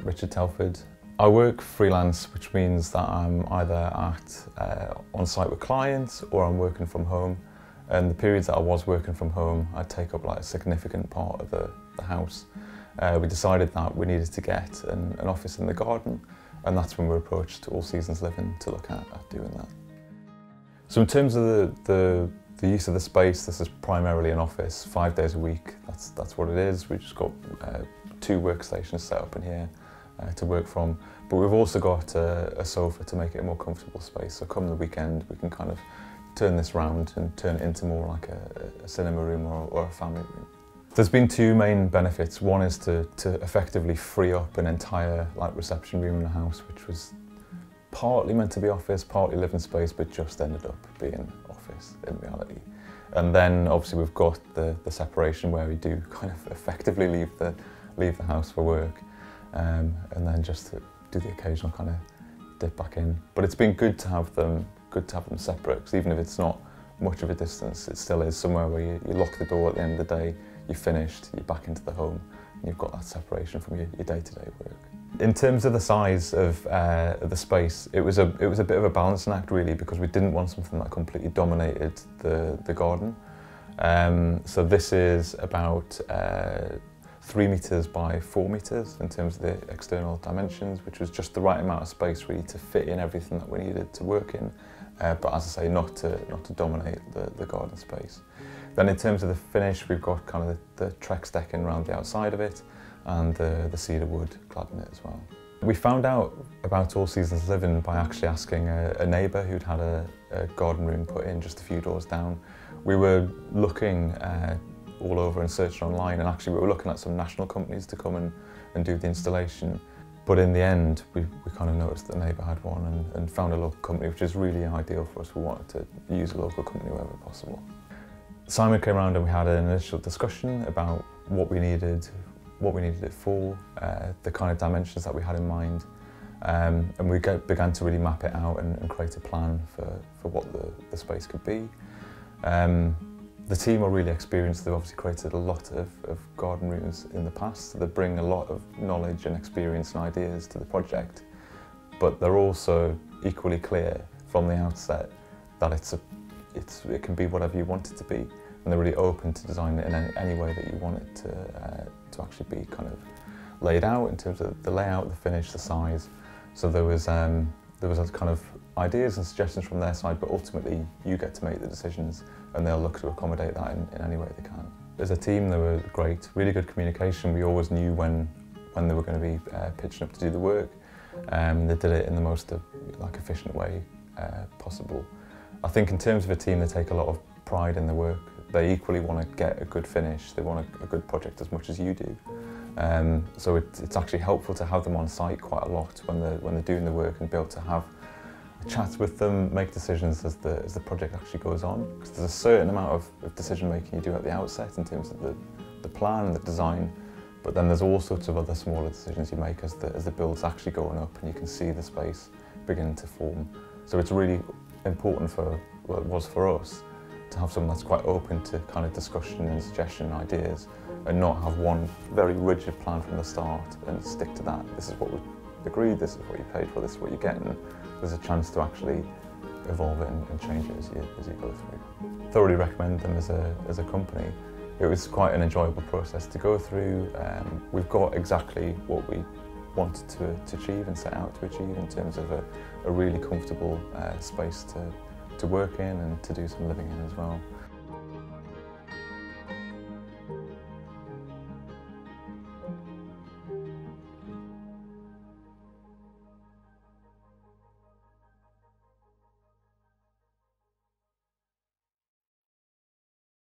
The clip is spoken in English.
Richard Telford. I work freelance, which means that I'm either on site with clients or I'm working from home. And the periods that I was working from home, I'd take up like a significant part of the house. We decided that we needed to get an office in the garden, and that's when we approached All Seasons Living to look at doing that. So in terms of the use of the space, this is primarily an office, 5 days a week. That's what it is. We've just got 2 workstations set up in here to work from, but we've also got a sofa to make it a more comfortable space. So come the weekend, we can kind of turn this round and turn it into more like a cinema room or a family room. There's been 2 main benefits. One is to effectively free up an entire reception room in the house, which was partly meant to be office, partly living space, but just ended up being office in reality. And then obviously we've got the separation where we do kind of effectively leave the house for work, and then just to do the occasional kind of dip back in. But it's been good to have them separate, because even if it's not much of a distance, it still is somewhere where you lock the door at the end of the day, you're finished, you're back into the home, and you've got that separation from your day-to-day work. In terms of the size of the space, it was a bit of a balancing act really, because we didn't want something that completely dominated the garden. So this is about 3 metres by 4 metres in terms of the external dimensions, which was just the right amount of space really to fit in everything that we needed to work in, but as I say, not to dominate the garden space. Then in terms of the finish, we've got kind of the Trex decking around the outside of it, and the cedar wood clad in it as well. We found out about All Seasons Living by actually asking a neighbour who'd had a garden room put in just a few doors down. We were looking all over and searching online, and actually we were looking at some national companies to come and do the installation. But in the end, we kind of noticed that the neighbour had one and found a local company, which is really ideal for us. We wanted to use a local company wherever possible. Simon came around and we had an initial discussion about what we needed it for, the kind of dimensions that we had in mind, and we began to really map it out and create a plan for what the space could be. The team are really experienced. They've obviously created a lot of garden rooms in the past, so they bring a lot of knowledge and experience and ideas to the project, but they're also equally clear from the outset that it can be whatever you want it to be, and they're really open to design it in any way that you want it to actually be kind of laid out in terms of the layout, the finish, the size. So there was a kind of ideas and suggestions from their side, but ultimately you get to make the decisions, and they'll look to accommodate that in any way they can. As a team, they were great, really good communication. We always knew when they were going to be pitching up to do the work. They did it in the most efficient way possible. I think in terms of a team, they take a lot of pride in the work. They equally want to get a good finish. They want a good project as much as you do. So it's actually helpful to have them on site quite a lot when they're doing the work, and be able to have chats with them, make decisions as the project actually goes on. Because there's a certain amount of decision making you do at the outset in terms of the plan and the design, but then there's all sorts of other smaller decisions you make as the build's actually going up and you can see the space beginning to form. So it's really important it was for us, to have someone that's quite open to kind of discussion and suggestion and ideas, and not have one very rigid plan from the start and stick to that. This is what we agreed, this is what you paid for, this is what you're getting. There's a chance to actually evolve it and change it as you go through. Thoroughly recommend them as a company. It was quite an enjoyable process to go through. We've got exactly what we wanted to achieve and set out to achieve in terms of a really comfortable space to work in and to do some living in as well.